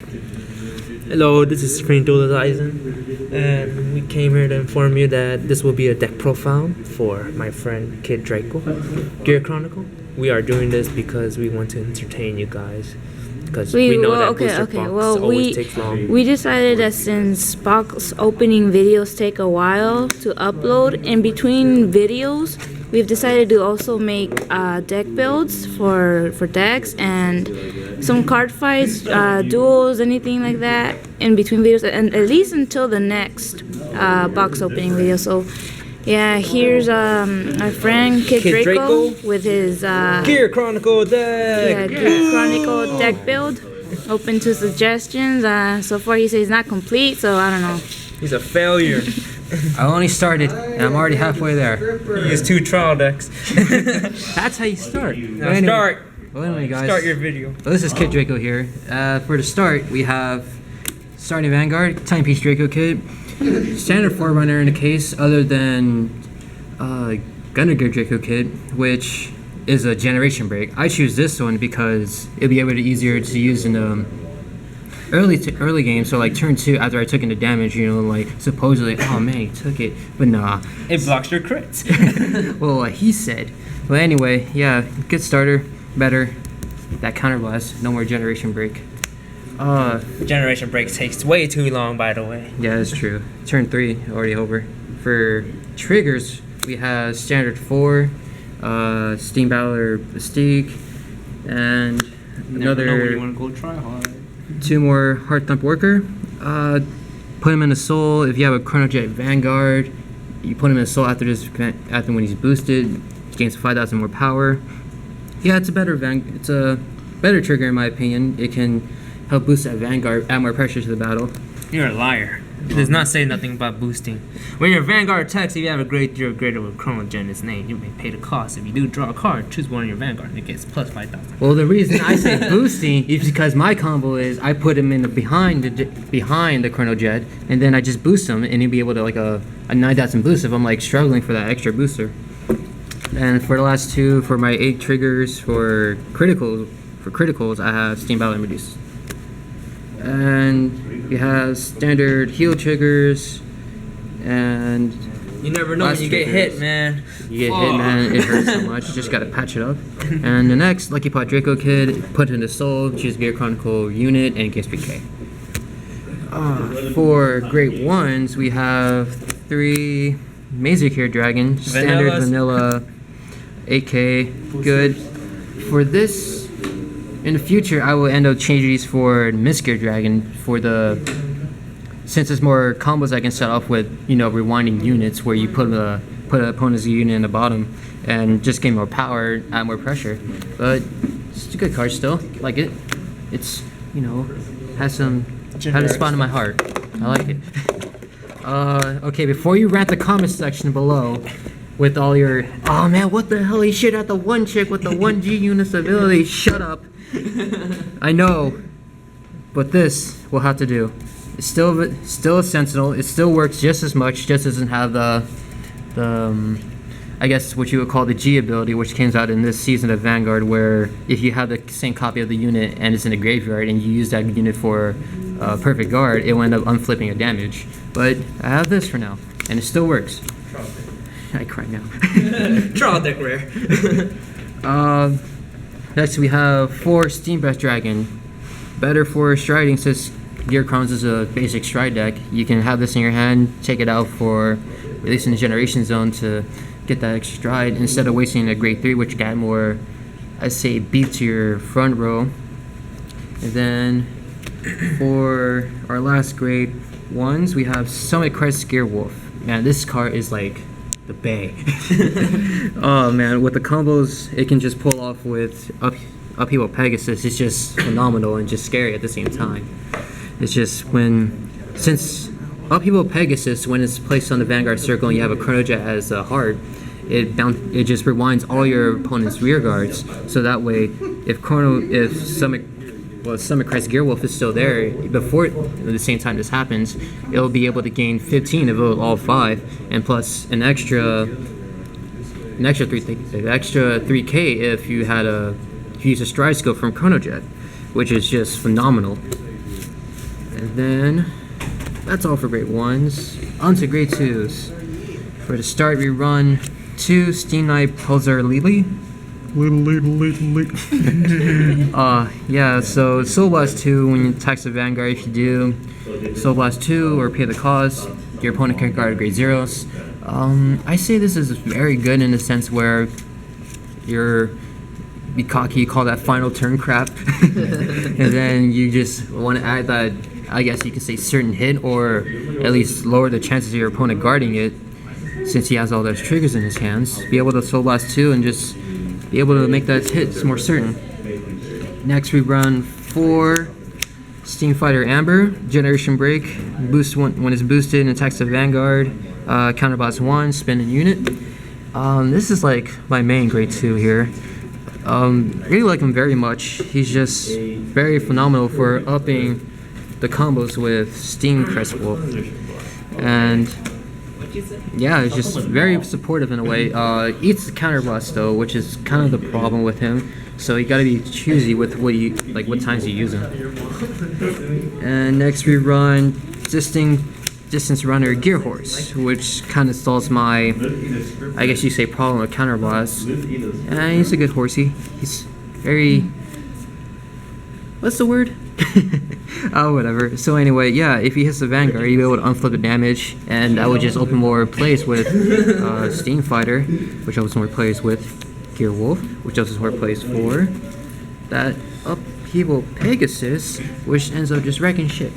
Hello, this is Screen and we came here to inform you that this will be a deck profile for my friend Kid Draco, Gear Chronicle. We are doing this because we want to entertain you guys, because we know that booster box always takes long. We decided that since box opening videos take a while to upload, in between videos, we've decided to also make deck builds for decks and some card fights, duels, anything like that in between videos, and at least until the next box opening video. So yeah, here's our friend Kid Draco with his Gear Chronicle deck. Gear Chronicle deck build. Open to suggestions. So far he says it's not complete, so I don't know. He's a failure. I only started, and I'm already halfway there. He has 2 trial decks. That's how you start. Now start. Well, anyway, guys. Start your video. So this is Kid Draco here. For the start, we have starting Vanguard, Timepiece Dracokid, standard Forerunner in the case, other than Vanguard Dracokid, which is a generation break. I choose this one because it'll be able to easier to use in the early game, so like turn 2 after I took into damage, you know, like supposedly, oh man, he took it, but nah. It blocks your crits. Well, he said. But anyway, yeah, good starter, better. That counter blast, no more generation break. Generation break takes way too long, by the way. Yeah, that's true. Turn 3, already over. For triggers, we have standard 4, Steam Battler Mystique, and Never know when you want to go try hard. 2 more Heart Thump Worker. Put him in a soul. If you have a Chronojet Vanguard, you put him in a soul after when he's boosted, gains 5,000 more power. Yeah, it's a better trigger in my opinion. It can help boost that Vanguard, add more pressure to the battle. You're a liar. It does not say nothing about boosting. When your Vanguard attacks, if you have a grade 3 or greater with Chronojet in its name, you may pay the cost. If you do draw a card, choose one of your Vanguard and it gets plus 5,000. Well, the reason I say boosting is because my combo is I put him in the behind the Chronojet, and then I just boost him, and he'll be able to like a 9,000 boost if I'm like struggling for that extra booster. And for the last 2, for my 8 triggers for criticals, I have Steam Battle and Reduce. And we have standard heal triggers, and you never know when you get hit, man. You get hit, man. It hurts so much. You just gotta patch it up. And the next, Lucky Pot Dracokid, put in the soul, choose Gear Chronicle unit, and gains 3k. For Great Ones, we have 3 Masergear Dragon, standard vanilla, 8k, good. For this, in the future, I will end up changing these for Myster-flare Dragon since it's more combos I can set off with, you know, rewinding units where you put an opponent's unit in the bottom and just gain more power, add more pressure. But it's a good card still. Like it. It's, you know, had a spot in my heart. I like it. Okay, before you rant the comment section below with all your, oh man, what the hell, he shit at the one chick with the 1G units ability, shut up. I know, but this will have to do. It's still a Sentinel. It still works just as much, just doesn't have the I guess what you would call the G ability, which came out in this season of Vanguard, where if you have the same copy of the unit and it's in a graveyard and you use that unit for perfect guard, it will end up unflipping a damage. But I have this for now, and it still works. I cry now. Trial deck rare. Next we have 4 Steampiece Dragon. Better for striding, since Gear Chronicles is a basic stride deck. You can have this in your hand, take it out for releasing the Generation Zone to get that extra stride, instead of wasting a grade 3, which got more, I'd say, beat to your front row. And then for our last grade 1s, we have Summit Crest Gear Wolf. Man, this card is like the bay. Oh man, with the combos it can just pull off with Upheaval Pegasus, it's just phenomenal and just scary at the same time. It's just since Upheaval Pegasus, when it's placed on the Vanguard circle and you have a Chronojet as a heart, it just rewinds all your opponent's rear guards, so that way if Summit Crest Gear Wolf is still there before at the same time this happens, it'll be able to gain 15 of all 5, and plus an extra 3k if you use a stride skill from Chronojet, which is just phenomenal. And then that's all for grade 1s. On to grade 2s. For the start, we run 2 Steam Knight Puzur-lil. Yeah, so Soul Blast 2, when you attack the Vanguard, if you do Soul Blast 2 or pay the cost, your opponent can guard grade 0s. I say this is very good in the sense where you're be cocky, call that final turn crap, and then you just want to add that, I guess you could say, certain hit, or at least lower the chances of your opponent guarding it, since he has all those triggers in his hands. Be able to Soul Blast 2 and just be able to make that hit more certain. Next we run 4 Steam Fighter Amber, Generation Break, boost when it's boosted and attacks the Vanguard, counterblast 1, spin a unit. This is like my main grade 2 here. Really like him very much. He's just very phenomenal for upping the combos with Steam Crest Wolf. And yeah, it's just very supportive in a way. Eats the counterblast though, which is kind of the problem with him. So you gotta be choosy with what times you use him. And next we run Distance Runner Gear Horse, which kind of solves my, I guess you say, problem with counterblast. And he's a good horsey. He's very, what's the word? Oh, whatever. So anyway, yeah, if he hits the Vanguard, you'll be able to unflip the damage, and that would just open more plays with Steam Fighter, which opens more plays with Gear Wolf, which opens more plays for that Upheaval Pegasus, which ends up just wrecking shit.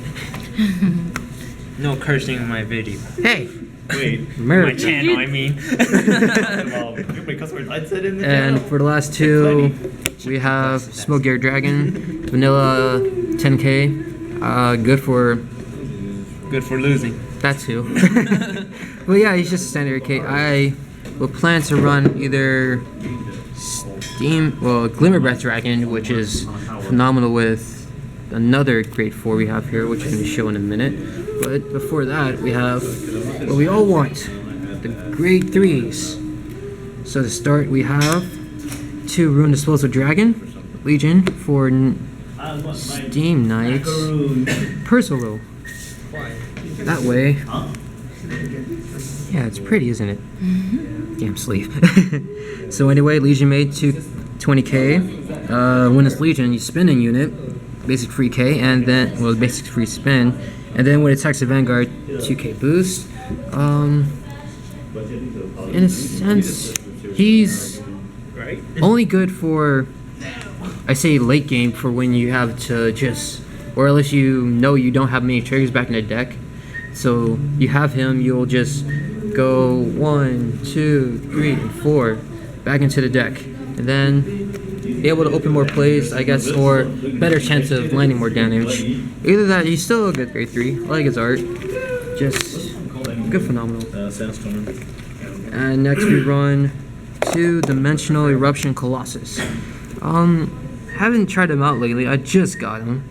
No cursing in my video. Hey! Wait, My channel, I mean. well, you put customer mindset in the And channel? for the last 2, we have Smokegear Dragon, Vanilla 10k, good for losing. that too. But yeah, he's just a standard K. I will plan to run either Glimmer Breath Dragon, which is phenomenal with another grade 4 we have here, which I'm going to show in a minute. But before that, we have what we all want, the grade 3s. So to start, we have 2 Rune Disposal Dragon, Legion for Steam Knight, Puzur-lil. That way, yeah, it's pretty, isn't it? Damn sleeve. So anyway, Legion made 20k. When it's Legion, you spin a unit, basic free K, and then, well, basic free spin, and then when it attacks the Vanguard, 2k boost. In a sense, he's only good for, I say, late game, for when you have to just, or unless you know you don't have many triggers back in the deck. So you have him, you'll just go 1, 2, 3, and 4 back into the deck, and then be able to open more plays, I guess, or better chance of landing more damage. Either that, he's still a good grade 3. I like his art. Just good, phenomenal. And next we run 2-dimensional Eruption Colossus. Haven't tried him out lately. I just got him.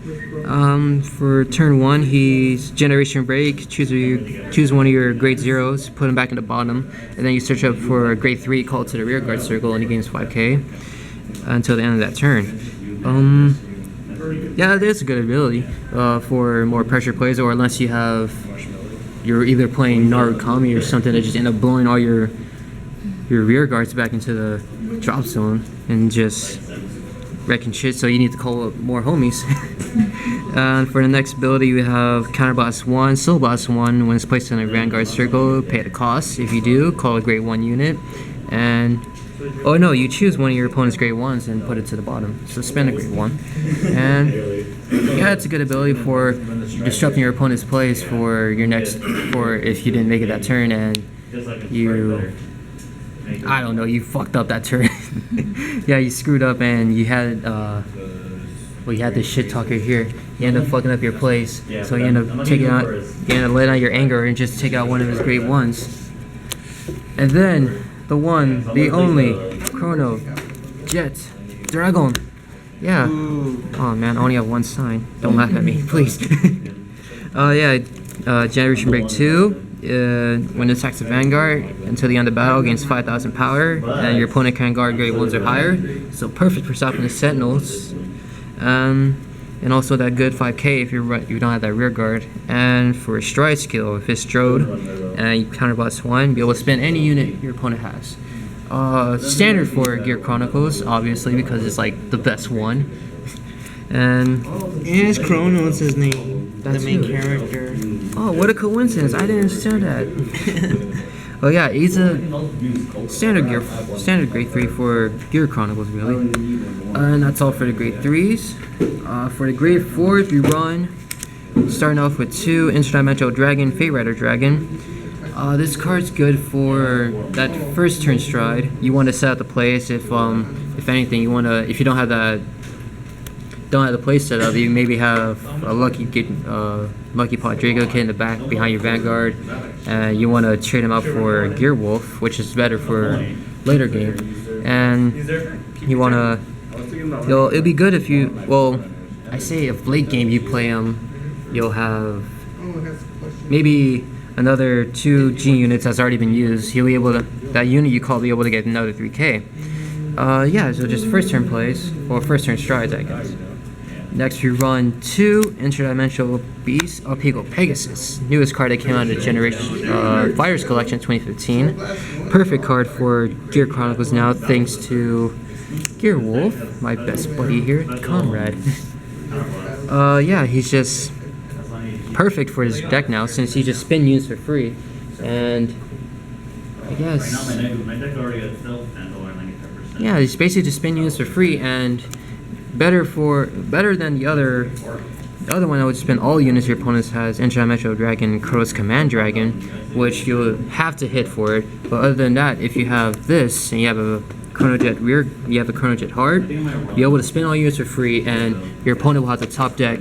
For turn 1, he's Generation Break. Choose one of your grade 0s, put him back in the bottom, and then you search up for a grade 3, call it to the rear guard circle, and he gains 5k until the end of that turn. Yeah, that's a good ability for more pressure plays, or unless you're either playing Narukami or something that just end up blowing all your rear guards back into the drop zone and just wrecking shit, so you need to call up more homies. And for the next ability, we have Counterblast 1, Soul Blast 1. When it's placed in a Vanguard circle, pay the cost. If you do, call a grade 1 unit. And, oh no, you choose one of your opponent's grade 1s and put it to the bottom. So spend a grade 1. And, yeah, it's a good ability for disrupting your opponent's plays for your next, for if you didn't make it that turn and you, I don't know, you fucked up that turn. Yeah, you screwed up and you had, well, you had this shit talker here. You end up fucking up your plays, so you end up taking out, you end up letting out your anger and just take out one of his grade 1s. And then, the one, the only, Chronojet Dragon. Yeah. Oh man, I only have one sign. Don't laugh at me, please. Yeah, Generation Break 2. When it attacks the Vanguard until the end of battle, gains 5,000 power, and your opponent can guard grade 1s or higher. So perfect for stopping the Sentinels. and also that good 5k if you don't have that rear guard. And for a stride skill, if it's strode and you counterblast 1, be able to spin any unit your opponent has. Standard for Gear Chronicles, obviously, because it's like the best one. And it's Chronos' name, the That's main who? character. oh, what a coincidence! I didn't understand that. Oh yeah, he's a standard grade 3 for Gear Chronicles, really. And that's all for the grade 3s. For the grade 4s, we run starting off with 2 Interdimensional Dragon, Faterider Dragon. This card's good for that first turn stride. You want to set out the place if anything, if you don't have the place set up, you maybe have a lucky pot Dracokid in the back behind your Vanguard, and you want to trade him out for Gear Wolf, which is better for later game. And you want to, it'll be good if I say if late game you play him, you'll have maybe another 2 G units that's already been used. He'll be able to, that unit you call, be able to get another 3k. Yeah, so just first turn plays, or first turn strides, I guess. Next we run 2 Interdimensional Beasts, Upheaval Pegasus. Newest card that came out of the Generation Fires Collection 2015. Perfect card for Gear Chronicles now, thanks to Gear Wolf, my best buddy here, comrade. Yeah, he's just perfect for his deck now, since he just spin units for free. And I guess, yeah, he's basically just spin units for free, and better than the other one that would spin all units your opponent has, Interdimensional Dragon, Chronoscommand Dragon, which you'll have to hit for it. But other than that, if you have this and you have a Chronojet Heart, you'll be able to spin all units for free, and your opponent will have the top deck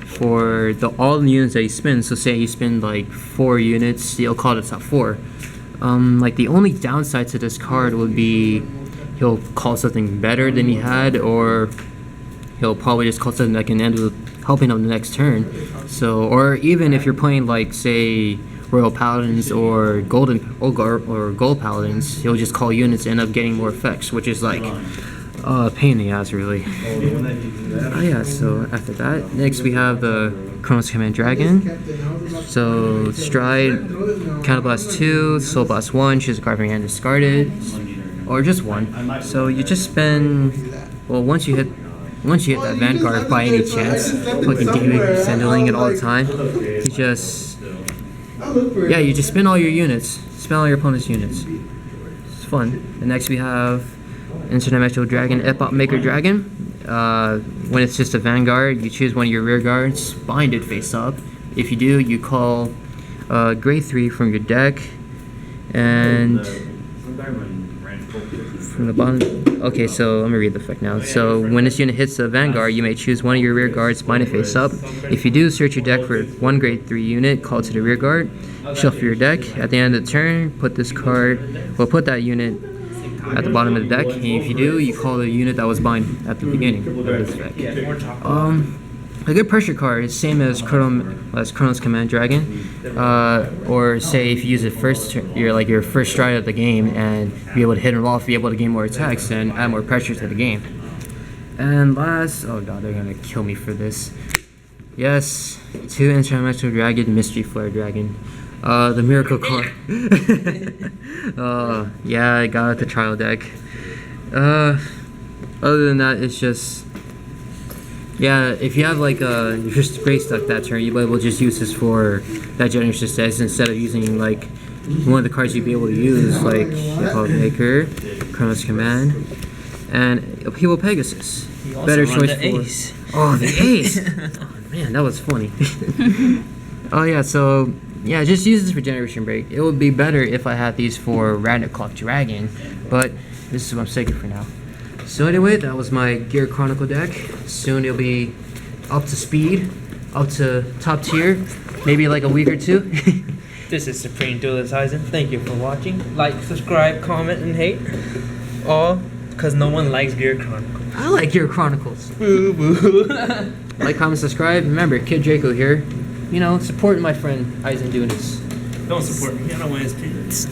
for all the units that he spins. So say he spins like 4 units, he'll call it top 4. Like the only downside to this card would be he'll call something better than he had, or he'll probably just call something that can end with helping him the next turn. So, or even if you're playing like say Royal Paladins or Gold Paladins, he'll just call units and end up getting more effects, which is like a pain in the ass, really. Yeah, so after that, next we have the Chronoscommand Dragon. So stride, counterblast 2, soul blast 1, choose a card from your hand, discard it, or just 1. So you just spend, well, once you hit that Vanguard by any chance, fucking sending it all the time, you just spin all your units, spin all your opponent's units. It's fun. And next we have Interdimensional Dragon, Epoch-Maker Dragon. When it's just a Vanguard, you choose one of your rear guards, bind it face up. If you do, you call grade 3 from your deck, and from the bottom. Okay, so let me read the effect now. So when this unit hits the Vanguard, you may choose one of your rear guards, bind it face up. If you do, search your deck for 1 grade 3 unit, call to the rear guard, shuffle your deck. At the end of the turn, put that unit at the bottom of the deck, and if you do, you call the unit that was bind at the beginning of this effect. A good pressure card is same as Chronoscommand Dragon, or say if you use it first, your first stride of the game, and be able to hit him off, be able to gain more attacks and add more pressure to the game. And last, oh god, they're gonna kill me for this. Yes, 2 Interdimensional Dragon, Myster-flare Dragon. The miracle card. Yeah, I got the trial deck. Other than that, it's just, yeah, if you have like you're just gray stuck that turn, you'll be able to just use this for that generation stats instead of using like one of the cards you'd be able to use, like Epoch-Maker, Chronoscommand, and Upheaval Pegasus. Better choice for ace. Oh, the ace. Oh, man, that was funny. Oh yeah, so yeah, just use this for Generation Break. It would be better if I had these for Random Clock Dragon, but this is what I'm saving for now. So anyway, that was my Gear Chronicle deck. Soon it'll be up to speed, up to top tier, maybe like a week or 2. This is Supreme Duelist Eisen. Thank you for watching. Like, subscribe, comment, and hate. All because no one likes Gear Chronicle. I like Gear Chronicles. Boo boo. Like, comment, subscribe. Remember, Kid Draco here. You know, supporting my friend Eisen doing this. Don't support me. I don't want his peanuts.